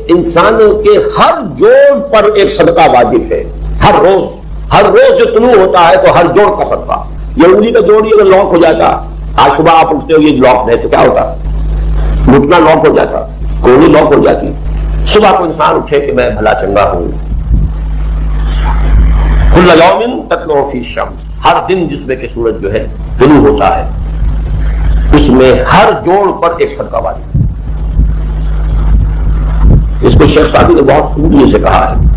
انسانوں کے ہر جوڑ پر ایک صدقہ واجب ہے، ہر روز جو طلوع ہوتا ہے تو ہر جوڑ کا صدقہ. یہ انگلی کا جوڑ اگر لاک ہو جاتا، آج صبح آپ اٹھتے ہو یہ لاک ہے تو کیا ہوتا، گھٹنا لاک ہو جاتا، کوہنی لاک ہو جاتی. صبح کو انسان اٹھے کہ میں بھلا چنگا ہوں. کل یوم تطلع فی الشمس، ہر دن جس میں کہ سورج جو ہے طلوع ہوتا ہے اس میں ہر جوڑ پر ایک صدقہ واجب. اس کو شیخ سعدی نے بہت خوبی سے کہا ہے.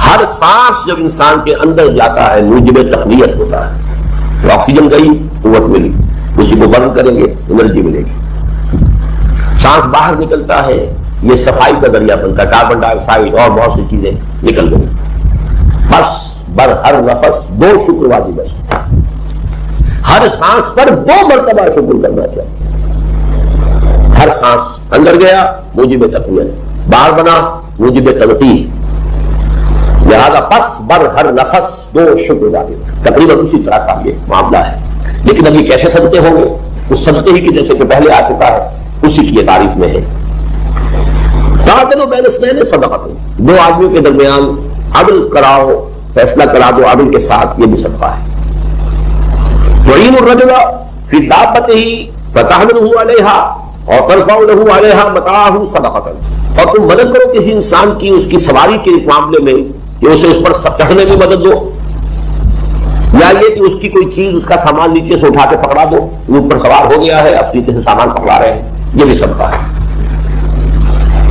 ہر سانس جب انسان کے اندر جاتا ہے موجب تقویت ہوتا ہے. تو آکسیجن گئی قوت ملی، اسی کو برن کریں گے انرجی ملے گی. سانس باہر نکلتا ہے یہ صفائی کا ذریعہ بنتا ہے، کاربن ڈائی آکسائڈ اور بہت سی چیزیں نکل گئی. بس بر ہر نفس 2 شکر واجب ہے. ہر سانس پر 2 مرتبہ شکر کرنا چاہیے. ہر سانس اندر گیا موجب تقویت، باہر بنا موجب تنقیح. لہذا پس بر ہر نفس 2 شکر واجب. تقریباً اسی طرح کا یہ معاملہ ہے. لیکن اب یہ کیسے صدقے ہوں گے؟ اس صدقے ہی کی جیسے کہ پہلے آ چکا ہے اسی کی تعریف میں ہے. تعدل بین اثنین صدقۃ، 2 آدمیوں کے درمیان عدل کراؤ، فیصلہ کرا دو عدل کے ساتھ، یہ بھی صدقہ ہے. تعین الرجل فی دابتہ فتحملہ علیہا اور ترفع لہ علیہا متاعہ صدقۃ، اور تم مدد کرو کسی انسان کی اس کی سواری کے معاملے میں کہ اسے اس پر چڑھنے میں مدد دو، یا یہ کہ اس کی کوئی چیز اس کا سامان نیچے سے اٹھا کے پکڑا دو، وہ اوپر سوار ہو گیا ہے اب سیدھے سے سامان پکڑا رہے ہیں، یہ بھی صدقہ ہے.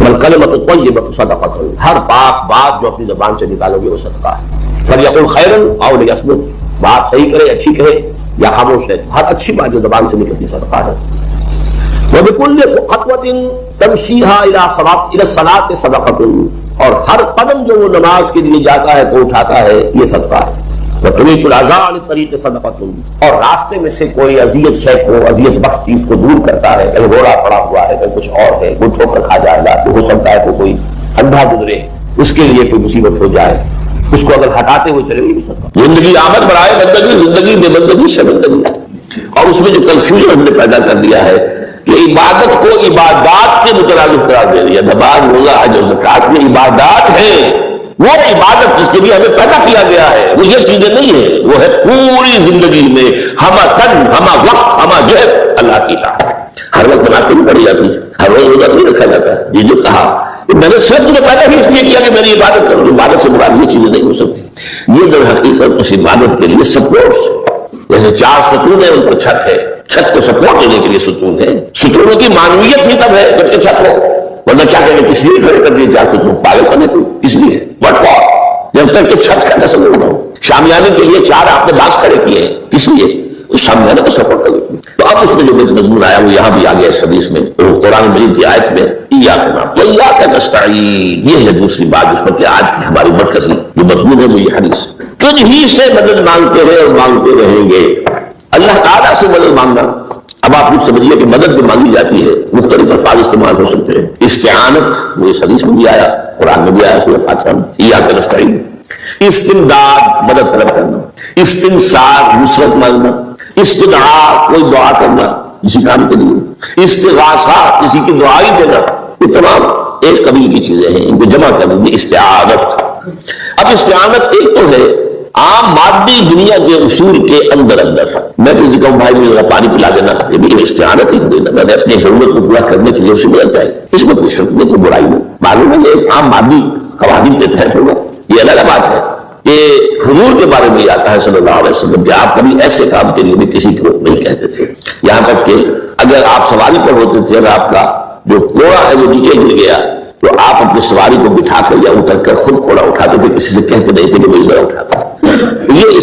والکلمۃ الطیبۃ صدقۃ، ہر پاک بات جو اپنی زبان سے نکالو گے وہ صدقہ ہے. فلیقل خیرا او لیصمت، بات صحیح کرے اچھی کہے یا خاموش رہے، ہر اچھی بات جو زبان سے نکلتی صدقہ ہے. وبکل خطوۃ تمشیھا الی الصلاۃ صدقۃ، اور ہر قدم جو وہ نماز کے لیے جاتا ہے تو اٹھاتا ہے یہ صدقہ ہے. وتمیت الاذى عن الطریق صدقۃ، اور راستے میں سے کوئی اذیت شے کو، اذیت بخش چیز کو دور کرتا ہے، کہیں گھوڑا پڑا ہوا ہے، کہیں کچھ اور ہے، کوئی ٹھوکر کھا جائے گا تو ہو سکتا ہے تو کوئی اندھا گزرے، اس کے لیے کوئی مصیبت ہو جائے، اس کو اگر ہٹاتے ہوئے چلے گی صدقہ. زندگی آمد برائے بندگی، زندگی بے بندگی شرمندگی. اور اس میں جو کنفیوژن ہم نے پیدا کر دیا ہے کہ عبادت کو عبادات کے مترادف قرار دے دیا. نماز روزہ حج اور زکوٰۃ میں عبادات ہیں، وہ عبادت جس کے لیے ہمیں پیدا کیا گیا ہے، وہ یہ چیزیں نہیں ہے. وہ ہے پوری زندگی میں ہمہ تن، ہمہ وقت، ہمہ جہد اللہ کی اطاعت. ہر وقت نماز نہیں پڑھی جاتی، ہر روز روزہ نہیں رکھا جاتا. یہ جو کہا میں نے صرف تمہیں پیدا ہی اس لیے کیا کہ میری عبادت کروں. عبادت سے مراد یہ چیزیں نہیں ہو سکتی. یہ در حقیقت اس عبادت کے لیے سپورٹس، جیسے 4 ستون ہے ان پر چھت ہے، چھت کو سپورٹ دینے کے لیے ستون ہے. ستونوں کی معنویت ہی تب ہے جبکہ چھت ہو، ورنہ کیا کہنے کس لیے کھڑے کر دیے 4 ستون؟ پاگل کرنے کو کس لیے؟ What for? جب تک کہ چھت کا تصور نہ ہو. شامیانے کے لیے 4 آپ نے باز کھڑے کیے ہیں، کس لیے؟ اس شامیانے کو سپورٹ کر دیتے. تو اب اس میں جو مضمون آیا وہ یہاں بھی آ گیا اس حدیث میں، قرآن مجید کی آیت میں ایاک نعبد و ایاک نستعین. یہ ہے دوسری بات جس پر کہ آج کی ہماری مرکزی جو مضمون ہے وہ یہ حدیث. تجھ ہی سے مدد مانگتے ہیں اور مانگتے رہیں گے. اللہ تعالیٰ سے مدد مانگنا، اب آپ لوگ سمجھیے کہ مدد جو مانگی جاتی ہے مختلف الفاظ استعمال ہو سکتے ہیں. استعانت وہ اس حدیث میں بھی آیا، قرآن میں بھی آیا سورہ فاتحہ میں، ایاک نستعین. استمداد مدد طلب کرنا، استنصار نصرت مانگنا، استدعاء کوئی دعا کرنا کسی کام کے لیے، استغاثہ کسی کی دعائی دینا، یہ تمام ایک قبیل کی چیزیں ہیں. ان کو جمع کر دیجیے استعانت. اب استعانت ایک تو ہے عام مادی دنیا کے اصول کے اندر میں کسی کہوں بھائی مجھے پانی پلا دینا، یہ بھی استعانت ہی دینا، میں نے اپنی ضرورت کو پورا کرنے کے لیے اسے مل جائے، اس میں کوئی شک نہیں، کوئی برائی نہیں. معلوم ہے یہ عام مادی قوانین کے تحت ہوگا. یہ الگ بات ہے کہ حضور کے بارے میں آتا ہے صلی اللہ علیہ وسلم کہ آپ کبھی ایسے کام کے لیے بھی کسی کو نہیں کہتے تھے. یہاں تک کہ اگر آپ سواری پر ہوتے تھے، اگر آپ کا جو گھوڑا ہے وہ نیچے گر گیا تو آپ اپنی سواری کو بٹھا کر یا اتر کر خود گھوڑا اٹھاتے تھے، کسی سے کہتے نہیں تھے کہ میں ادھر اٹھاتا. یہ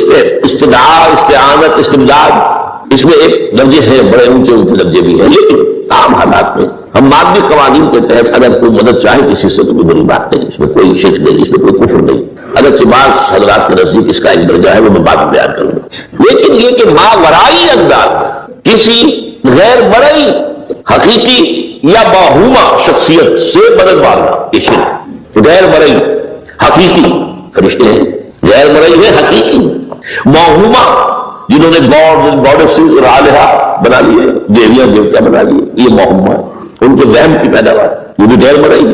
استدعاء، استعانت، استمداد، اس میں ایک درجے ہیں، بڑے اونچے درجے بھی ہیں. لیکن عام حالات میں ہم مادی قوانین کے تحت اگر کوئی مدد چاہے کسی سے تو کوئی بڑی بات نہیں، اس میں کوئی شرک نہیں، اس میں کوئی کفر نہیں. اگرچہ بعض حضرات کے نزدیک اس کا ایک درجہ ہے وہ میں بعد میں بیان کروں گا. لیکن یہ کہ ماورائی انداز کسی غیر مرئی حقیقی یا باہوما شخصیت سے مدد مانگنا یہ شرک. غیر مرئی حقیقی فرشتے ہیں، غیر مرئی ہے حقیقی. باہوما جنہوں نے گاڈسز اور آلہہ بنا لیے، دیویاں دیوتا بنا لیے، یہ باہوما ان کے وہم کی پیداوار. وہ بھی غیر مرئی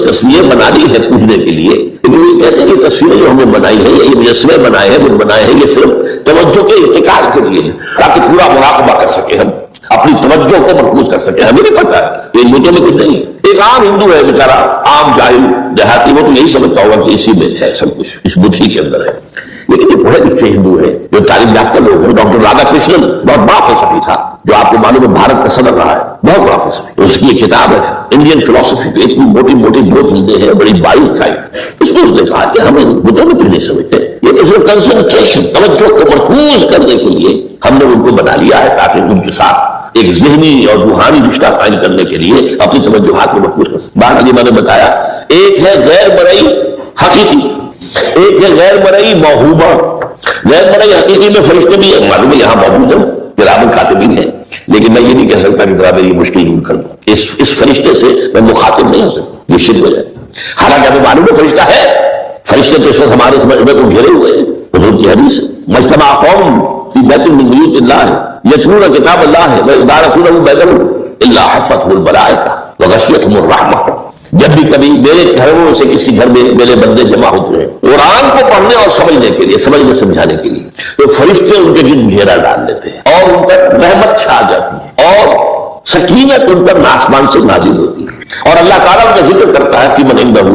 تصویریں بنا لی ہے پوجنے کے لیے، لیکن وہ کہتے ہیں کہ تصویریں جو ہم نے بنائی ہے، یہ مجسمے بنائے ہیں، وہ بنائے ہیں، یہ صرف توجہ کے ارتکاز کے لیے ہے، تاکہ پورا مراقبہ کر سکے، ہم اپنی توجہ کو مرکوز کر سکے. ہمیں نہیں پتا ہے، ان بتوں میں کچھ نہیں ہے. ایک عام ہندو ہے بیچارہ، عام جاہل دیہاتی، وہ تو یہی سمجھتا ہوگا کہ اسی میں ہے سب کچھ، اس بت ہی کے اندر ہے. لیکن یہ پڑھے لکھے ہندو ہیں، جو تعلیم یافتہ لوگ ہیں. ڈاکٹر رادھا کرشنن بہت بڑا فلسفی تھا، جو آپ کو معلوم ہے بھارت کا صدر رہا ہے، بہت بڑا فلسفی. اس کی ایک کتاب ہے انڈین فلسفی کی، اتنی موٹی موٹی دو جلدیں ہیں، بڑی باریک کھائی. اس میں اس نے کہا کہ ہمیں بتوں میں کچھ نہیں سمجھتے، یہ صرف کنسنٹریشن، توجہ کو مرکوز کرنے کے لیے ہم نے ان کو بنا لیا ہے، تاکہ ان کے ساتھ ایک ذہنی اور روحانی رشتہ قائم کرنے کے لیے اپنی توجہات کو مرکوز کر سکتے. بعد میں نے بتایا ایک ہے غیر مرئی حقیقی، ایک ہے غیر مرئی موہوبہ. غیر مرئی حقیقی میں فرشتے بھی معلوم ہے یہاں موجود ہیں، کرام کاتبین ہیں، لیکن میں یہ نہیں کہہ سکتا کہ ذرا میری مشکل دور کر دوں. اس فرشتے سے میں مخاطب نہیں ہو سکتا، یہ شرک ہو جائے. حالانکہ ہمیں معلوم ہے فرشتہ ہے، فرشتے تو اس وقت ہمارے مجمع کو گھیرے ہوئے ہیں. حضور کی حدیث مجتمع قوم فی بیت من بیوت اللہ یتلون کتاب اللہ وإذا رسولہ بینہم الا حفتھم الملائکہ وغشیتہم الرحمہ. جب بھی کبھی میرے گھروں سے کسی گھر میں میرے بندے جمع ہوتے ہیں قرآن کو پڑھنے اور سمجھنے کے لیے، سمجھنے سمجھانے کے لیے، تو فرشتے ان کے گرد گھیرا ڈال لیتے ہیں اور ان پر رحمت چھا جاتی ہے اور سکینت ان پر آسمان سے نازل ہوتی ہے. اور اللہ تعالیٰ ان کا ذکر کرتا ہے فی من عندہ.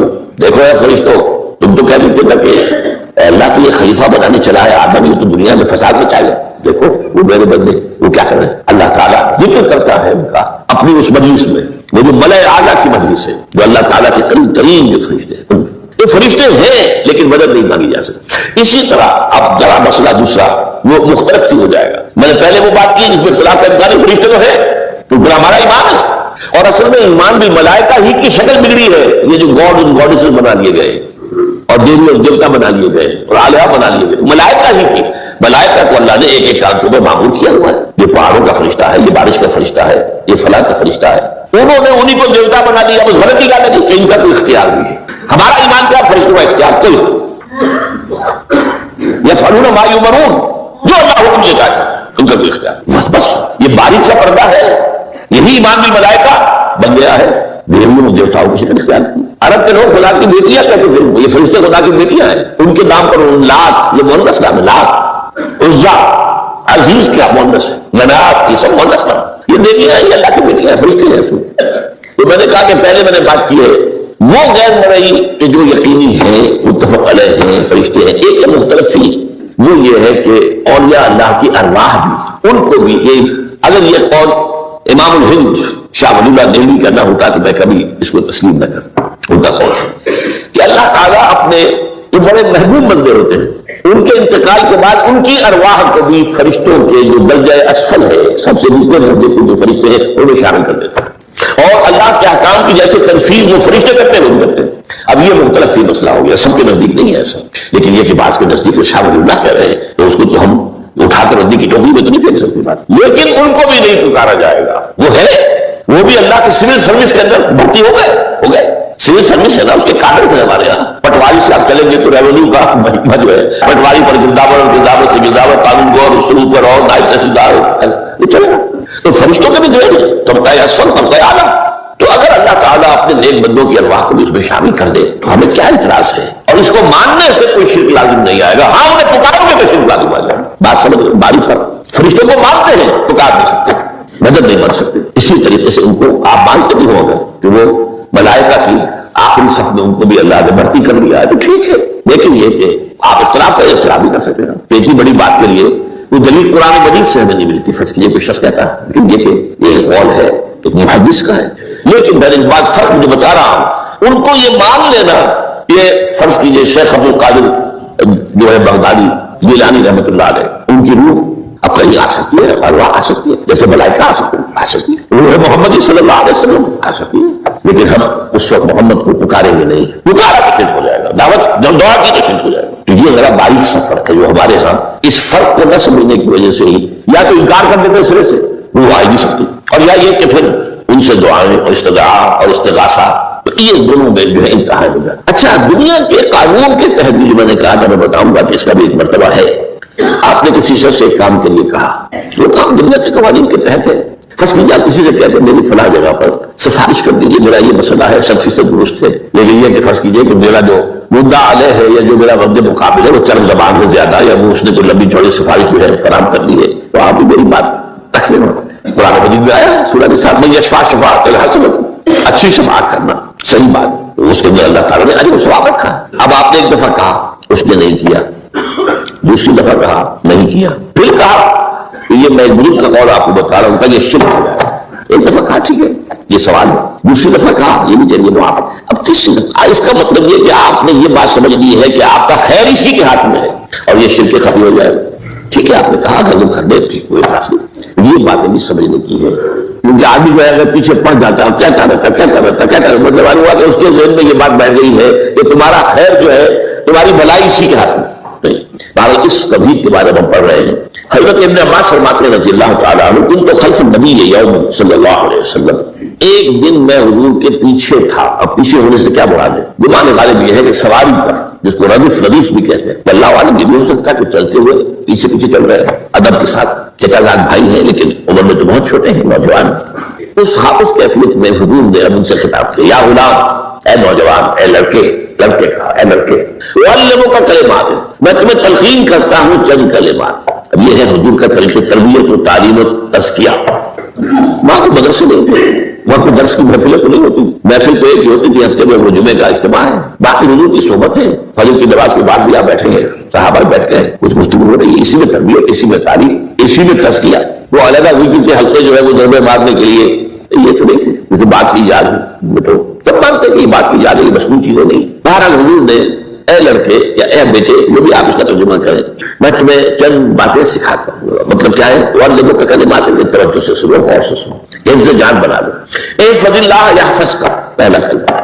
دیکھو اے فرشتوں، تم تو کہہ دیتے تھے کہ اللہ کو یہ خلیفہ بنانے چلا ہے آدم، یہ تو دنیا میں فساد مچائے گا. دیکھو وہ میرے بندے وہ کیا کر رہے ہیں. اللہ تعالیٰ ذکر کرتا ہے ان کا اپنی اس مجلس میں، وہ جو ملائے اعلیٰ کی مجلس ہے، جو اللہ تعالیٰ کے قریب ترین جو فرشتے ہیں. یہ فرشتے ہیں لیکن مدد نہیں مانگی جا سکتی. اسی طرح اب ذرا مسئلہ دوسرا وہ مختلف سی ہو جائے گا. میں نے پہلے وہ بات کی جس میں اختلاف کا امکان ہے، فرشتے تو ہے تو پھر ہمارا ایمان ہے، اور اصل میں ایمان بھی ملائکہ ہی کی شکل بگڑی ہے. یہ جو گاڈ ان گاڈیسز بنا لیے گئے اور دیوی اور دیوتا بنا لیے گئے اور آلیہ بنا لیے گئے، ملائکہ ہی کی. ملائکہ کو اللہ نے ایک ایک کام پر معمور کیا ہوا ہے. یہ پہاڑوں کا فرشتہ ہے، یہ بارش کا فرشتہ ہے، یہ فلاں کا فرشتہ ہے. انہوں نے انہی کو دیوتا بنا لیا. وہ غلطی کیا لگی کہ ان کا کوئی اختیار بھی ہے. ہمارا ایمان کیا؟ فرشتوں کا اختیار کوئی. یفعلون ما یؤمرون، جو اللہ حکم دیتا ہے ان کا کوئی اختیار. بس یہ باریک سا پردہ ہے. یہی ایمان بھی ملائکہ بن گیا ہے. دیوتاؤں کی شکل اختیار کی. عرب کے لوگ خدا کی بیٹیاں کہتے تھے، یہ فرشتے خدا کی بیٹیاں ہیں. ان کے نام پر لات، یہ مؤنث نام ہے، لات، عزا، عزیز کیا مؤنث ہے، منات، یہ سب مؤنث نام. یہ بیٹیاں ہیں، یہ اللہ کی بیٹیاں ہیں، فرشتے ہیں ایسے. تو میں نے کہا کہ پہلے میں نے بات کی ہے وہ غیر مرئی کہ جو یقینی ہیں، متفق علیہ ہیں، فرشتے ہیں. ایک ہے مختلفی، وہ یہ ہے کہ اولیاء اللہ کی ارواح بھی، ان کو بھی یہ، اگر یہ قول امام الہند شاہ ولی اللہ دہلوی کا نہ ہوتا کہ میں کبھی اس کو تسلیم نہ کرتا. ان کا قول ہے کہ اللہ تعالیٰ اپنے جو بڑے محبوب بندے ہوتے ہیں، ان کے انتقال کے بعد ان کی ارواح کو بھی فرشتوں کے جو درجہ اسفل ہے، سب سے نیچے درجے کے جو فرشتے ہیں، ان میں شامل کر دیتا ہے. اور اللہ کے احکام کی جیسے تنفیذ وہ فرشتے کرتے ہیں، وہ کرتے ہیں. اب یہ مختلف مسئلہ ہو گیا، سب کے نزدیک نہیں ہے ایسا، لیکن یہ کہ بعض کے نزدیک شاہ ولی اللہ کہہ رہے ہیں تو اس کو تو ہم اٹھا کر ردی کی ٹوکری میں تو نہیں پھینک سکتی بات. لیکن ان کو بھی نہیں پکارا جائے گا. وہ ہے، وہ بھی اللہ کی سول سروس کے اندر بھرتی ہو گئے. سول سروس ہے نا، اس کے کادر سے ہمارے یہاں. پٹواری سے آپ چلیں گے تو ریونیو کا محکمہ جو ہے، پٹواری پر گرداور اور گرداور سے گرداور، قانون گو اور اسلوب پر اور نائب تحصیلدار وہ چلے گا. تو فرشتوں کے بھی گریڈ ہے، طبقہ اسفل، طبقہ اعلیٰ. تو اگر اللہ تعالیٰ اپنے نیک بندوں کی ارواح کو بھی اس میں شامل کر دے تو ہمیں کیا اعتراض ہے؟ اور اس کو ماننے سے کوئی شرک لازم نہیں آئے گا. ہاں انہیں پکارو گے تو شرک لازم آ جائے گا. بات سمجھ رہے؟ باریک فرق. فرشتوں کو مانتے ہیں، پکار نہیں سکتے، مدد نہیں مانگ سکتے. اسی طریقے سے ان کو آپ مانتے بھی ہوں گے کہ وہ ملائکہ کی آخری صف میں ان کو بھی اللہ نے بھرتی کر لیا ہے تو ٹھیک ہے. لیکن یہ کہ آپ اختلاف کا اختلاف بھی کر سکتے ہیں. اتنی بڑی بات کے لیے کوئی دلیل قرآن مجید سے ہمیں نہیں ملتی. فرض کیجیے کوئی شخص کہتا ہے، لیکن یہ کہ یہ قول ہے ایک محدث کا ہے. لیکن میں نے بات فرق جو بتا رہا ہوں، ان کو یہ مان لینا، یہ فرض کیجیے شیخ عبد القادر جو ہے بغدادی جیلانی رحمۃ اللہ علیہ، ان کی روح اب کہیں آ سکتی ہے، ارواح آ سکتی ہے، جیسے ملائکہ آ سکتی ہے، روح محمد صلی اللہ علیہ وسلم آ سکتی ہے. لیکن ہم اس وقت محمد کو پکاریں گے نہیں. پکارا تو شرک ہو جائے گا، دعوت جب دعا کی تو شرک ہو جائے گا. تو یہ ذرا باریک سا فرق ہے جو ہمارے ہاں اس فرق کو نہ سمجھنے کی وجہ سے ہی یا تو انکار کر دیتے سرے سے، وہ آ نہیں سکتی، اور یا یہ کہ پھر ان سے دعائیں اور استدعا اور استغاثہ، تو یہ دونوں میں جو ہے انتہا ہو جائے. اچھا، دنیا کے قانون کے تحت جو میں نے کہا تھا، میں بتاؤں گا کہ اس کا بھی ایک مرتبہ ہے آپ نے کسی شخص سے ایک کام کے لیے کہا، وہ کام دنیا کے قوانین کے تحت ہے، فرض کیجیے آپ کسی سے کہتے ہیں میری فلاں جگہ پر سفارش کر دیجیے، میرا یہ مسئلہ ہے 100% درست ہے، لیکن یہ کہ فرض کیجیے کہ میرا جو مدعا علیہ ہے یا جو میرا رد مقابل ہے وہ چرم زبان ہے زیادہ، یا وہ اس نے کوئی لمبی چوڑی سفارش جو ہے فراہم کر دی ہے، تو آپ بھی میری بات رکھ لیں۔ قرآن مجید میں آیا سورہ نساء میں یشفع شفاعۃ الحسنۃ، اچھی شفاعت کرنا، صحیح بات، اس کے اندر اللہ تعالیٰ نے اجر و ثواب رکھا۔ اب آپ نے ایک دفعہ کہا، اس نے نہیں کیا، دوسری دفعہ کہا نہیں کیا، پھر کہا کہ یہ میں بزرگ کا قول آپ کو بتا رہا ہوں کہ یہ شرک ہو جائے، ایک دفعہ کہا ٹھیک ہے یہ سوال ہے، دوسری دفعہ کہا یہ بھی چلیے معاف، اب تیسری دفعہ، اس کا مطلب یہ کہ آپ نے یہ بات سمجھ لی ہے کہ آپ کا خیر اسی کے ہاتھ میں ہے اور یہ شرک خفی ہو جائے، ٹھیک ہے آپ نے کہا اگر وہ کر دے ٹھیک، کوئی اعتراض نہیں۔ یہ باتیں بھی سمجھنے کی ہے، کیونکہ آدمی جو ہے اگر پیچھے پڑ جاتا ہے کیا کر رہا تھا، مطلب ہوا کہ اس کے ذہن میں یہ بات بیٹھ گئی ہے کہ تمہارا خیر جو ہے، تمہاری بھلائی اسی کے ہاتھ میں نہیں۔ بہرحال اس کبھی کے بارے میں ہم پڑھ رہے ہیں۔ حضرت ابن عباس فرماتے ہیں رضی اللہ تعالیٰ عنہ، کن تو خلف النبی یوم صلی اللہ علیہ وسلم، ایک دن میں حضور کے پیچھے تھا۔ اب پیچھے ہونے سے کیا مراد ہے؟ گمان غالب یہ ہے کہ سواری پر، جس کو ردیف بھی کہتے ہیں، اللہ عالم یہ بھی ہو سکتا ہے کہ چلتے ہوئے پیچھے چل رہے ہیں ادب کے ساتھ، چچا زاد بھائی ہیں لیکن عمر میں تو بہت چھوٹے ہیں، نوجوان۔ اس کیفیت میں حضور نے اب ان سے خطاب کیا، یا غلام، اے نوجوان، اے لڑکے کہا، اے لڑکے، وعلمک کا کلمات، میں تمہیں تلقین کرتا ہوں چند کلمات۔ اب یہ ہے حضور کا طریقہ تربیت و تعلیم و تزکیہ۔ وہاں کو مدرسے نہیں تھے، وہاں کو درس کی محفلیں تو نہیں ہوتی، محفل تو ایک ہی ہوتی تھی ہفتے میں، وہ جمعے کا اجتماع ہے، باقی حضور کی صحبت ہے، فجر کی نماز کے بعد بھی آپ بیٹھے ہیں، صحابہ بیٹھ گئے، کچھ گفتگو ہو رہی ہے، اسی میں تربیت، اسی میں تعلیم، اسی میں تزکیہ۔ وہ علیحدہ ذکر کے حلقے جو ہے وہ ضربے مارنے کے لیے یہ تو نہیں تھے، کیونکہ بات کی یاد ہے تو سب مانتے کہ یہ بات کی یاد ہے، یہ مصنوعی چیزیں نہیں۔ بہرحال حضور نے اے لڑکے یا اے بیٹے، جو بھی آپ اس کا ترجمہ کریں، میں تمہیں چند باتیں سکھاتا ہوں۔ مطلب کیا ہے؟ وعلمک کا کلمات، توجہ سے سنو، غور سے سنو، حفظ جان بنا لو۔ احفظ اللہ یحفظک کا پہلا کلمہ،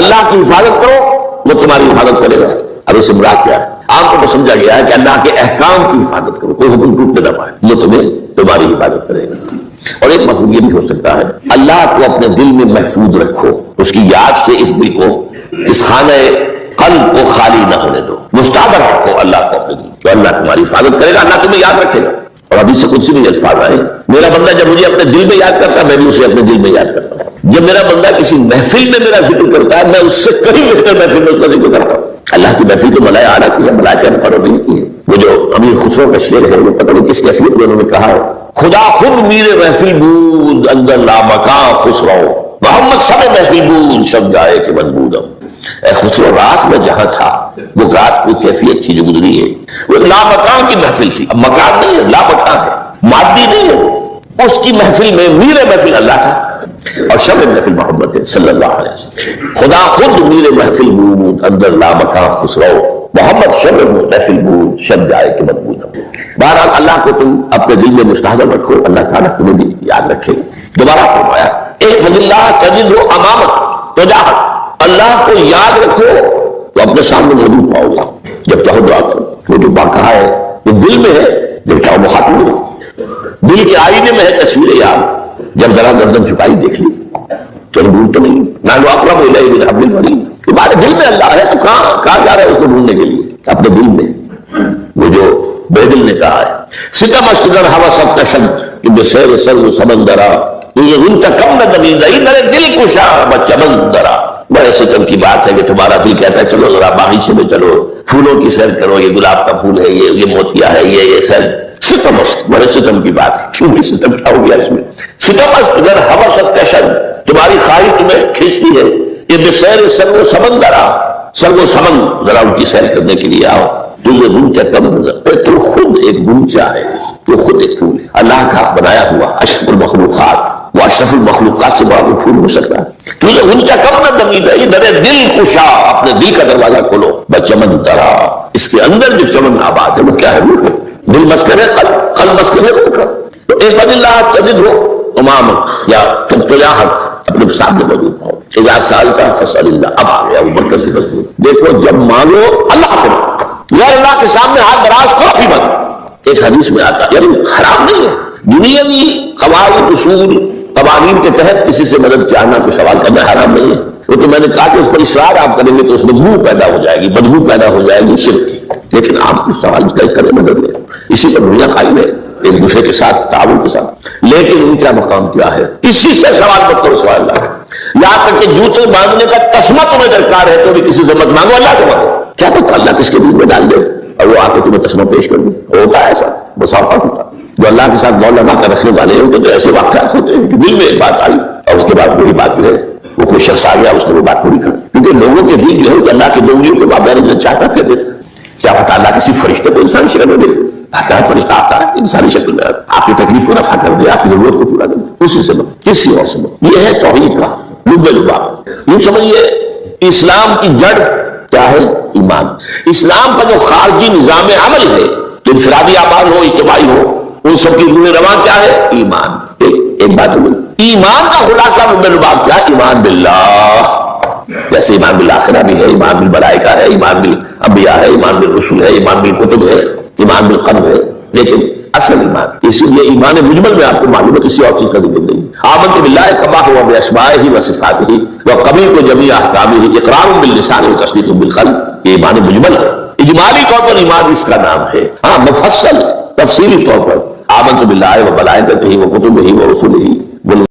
اللہ کی حفاظت کرو وہ تمہاری حفاظت کرے گا۔ اب اس سے مراد کیا ہے؟ عام طور پر سمجھا گیا ہے کہ اللہ کے احکام کی حفاظت کرو، کوئی حکم ٹوٹنے نہ پائے، وہ تمہیں تمہاری حفاظت کرے گا۔ اور ایک مفہوم یہ بھی ہو سکتا ہے، اللہ کو اپنے دل میں محفوظ رکھو، اس کی یاد سے اس دل کو، اس خانہ قلب کو خالی نہ ہونے دو، مستعمل رکھو اللہ کو اپنے دل، تو اللہ تمہاری حفاظت کرے گا، اللہ تمہیں یاد رکھے گا۔ اور ابھی سے کچھ بھی الفاظ آئے، میرا بندہ جب مجھے اپنے دل میں یاد کرتا ہے میں بھی اسے اپنے دل میں یاد کرتا ہوں، جب میرا بندہ کسی محفل میں میرا ذکر کرتا ہے میں اس سے کہیں بہتر محفل میں اس کا ذکر کرتا ہوں۔ اللہ کی محفل تو ملائے اعلیٰ کی ہے، ملائکہ مقرب نہیں کی ہے۔ وہ جو امیر خسرو کا شعر ہے، وہ پتہ نہیں کس کیفیت میں انہوں نے کہا ہے، خدا خود میر محفل بود اندر لامکان خسرو، محمد سب محفل بود شب جائے کہ منبودم۔ اے خسرو، رات میں جہاں تھا وہ رات کی کیفیت تھی جو گزری ہے، وہ ایک لامکان کی محفل تھی، اب مکان نہیں ہے، لامکان ہے، مادی نہیں ہے، اس کی محفل میں میر محفل اللہ تھا اور شب محفل محمد ہے صلی اللہ علیہ وسلم۔ خدا خود میر محفل بود اندر لامکان خسرو، محمد شب محفل بود شب جائے کہ منبودم۔ بہرحال اللہ کو تم اپنے دل میں مستحضر رکھو، اللہ تعالیٰ تمہیں بھی یاد رکھے۔ دوبارہ فرمایا، احفظ اللہ تجدہ امامک تجاہک، اللہ کو یاد رکھو تو اپنے سامنے موجود پاؤ گے، جب چاہو دعا کرو۔ وہ جو کہا ہے وہ دل میں ہے، جب چاہو مخاطب ہو، دل کے آئینے میں ہے تصویر یاد، جب ذرا گردن چکائی دیکھ لی، چلو ڈھونڈ تو نہیں، نہ لو اقرب الیہ من حبل الورید، تمہارے دل میں اللہ ہے تو کہاں جا رہا ہے اس کو ڈھونڈنے کے لیے؟ اپنے دل میں۔ وہ جو بے دل نے کہا ہے، ستم اشکدر ہوا سب تشد کہ بے سیر سر و سمندرا، تجھے ان کا کم نہ دمیدہ ادھر دل کشا بچمندرا۔ بڑے ستم کی بات ہے کہ تمہارا دل کہتا ہے چلو ذرا باغیچے میں چلو، پھولوں کی سیر کرو، یہ گلاب کا پھول ہے، یہ موتیا ہے، یہ سیر، ستم بڑے ستم کی بات ہے۔ کیوں بھی ستم کیا ہو گیا اس میں؟ ستم اشکدر ہوا سب تشد، تمہاری خواہش تمہیں کھینچتی ہے، یہ بے سیر سر و سمندرا، سر و سمن، ذرا ان کی سیر کرنے کے لیے آؤ۔ تجھے گنچا کم نظر، تو خود ایک گنچا ہے، تو خود ایک پھول ہے، اللہ کا بنایا ہوا اشرف المخلوقات، وہ اشرف المخلوقات سے بڑا کوئی پھول ہو سکتا ہے؟ تجھے گنچا کم نہ دمیدہ ادھر دل کشا، اپنے دل کا دروازہ کھولو، بچمن ترا، اس کے اندر جو چمن آباد ہے وہ کیا ہے؟ روح ہے، دل مسکن ہے، قلب مسکن ہے روح کا۔ تو احفظ اللہ تجدہ امامک، یا تم تجاہک، اپنے سامنے موجود پاؤ۔ اذا سألت فاسأل اللہ، اب آ گیا وہ مرکز سے مضمون۔ دیکھو جب مانگو اللہ سے مانگو، یار اللہ کے سامنے ہاتھ دراز کرو بھی مت۔ ایک حدیث میں آتا ہے، یعنی حرام نہیں ہے، دنیاوی قواعد اصول قوانین کے تحت کسی سے مدد چاہنا، کوئی سوال کرنا حرام نہیں ہے۔ وہ تو میں نے کہا کہ اس پر اصرار آپ کریں گے تو اس میں بو پیدا ہو جائے گی، بدبو پیدا ہو جائے گی شرک کی۔ لیکن آپ کو سوال کریں مدد لیں، اسی پر دنیا قائم ہے، ایک دوسرے کے ساتھ تعاون کے ساتھ، لیکن ان کا مقام کیا ہے؟ کسی سے سوال مت کرو سوال اللہ، یہاں تک کہ جوتے باندھنے کا تسمہ تمہیں درکار ہے تو بھی کسی سے مت مانگو، اللہ سے مانگو۔ کیا پتہ اللہ کس کے دل میں ڈال دے اور وہ آ کے تمہیں تسمہ پیش کر دے۔ ہوتا ہے ایسا، مسافات ہوتا جو اللہ کے ساتھ مولا لگا کر رکھنے والے ہیں تو ایسے واقعات ہوتے ہیں کہ دل میں ایک بات آئی اور اس کے بعد وہی بات جو ہے وہ کوئی شخص آ گیا، اس نے وہ بات پوری کر دی، کیونکہ لوگوں کے دل جو ہے کہ اللہ کے دو انگلیوں کے مابین چاہتا کر دیتا۔ کیا پتہ اللہ کسی فرشتے کو انسانی شکل میں دے آتا ہے، فرشتہ آتا ہے انسانی شکل میں، آپ کی تکلیف کو رفع کر دے، آپ کی ضرورت کو پورا کر دے، اسی سے کسی اور سے۔ یہ ہے توحید کا لب لباب۔ یوں سمجھیے اسلام کی جڑ کیا ہے؟ ایمان۔ اسلام کا جو خارجی نظام عمل ہے، تو انفرادی اعمال ہو، اجتماعی ہو، ان سب کی روح رواں کیا ہے؟ ایمان۔ ایک بات ہوگی، ایمان کا خلاصہ لب لباب کیا؟ ایمان باللہ۔ جیسے ایمان بالآخرہ بھی ہے، ایمان بالملائکہ ہے، ایمان بالانبیاء ہے، ایمان بالرسول ہے، ایمان بالکتب ہے، ایمان بالقلب ہے، لیکن اصل ایمان، اسی لیے ایمان مجمل میں آپ کو معلوم ہے کسی اور چیز کا ذکر نہیں۔ آمنت باللہ کما ہوا باسمائہ وصفاتہ وقبلت جمیع احکامہ اقرار باللسان وتصدیق بالقلب۔ یہ ایمان مجمل ہے، اجمالی طور پر ایمان اس کا نام ہے۔ ہاں مفصل تفصیلی طور پر آمنت باللہ وملائکتہ وکتبہ ورسلہ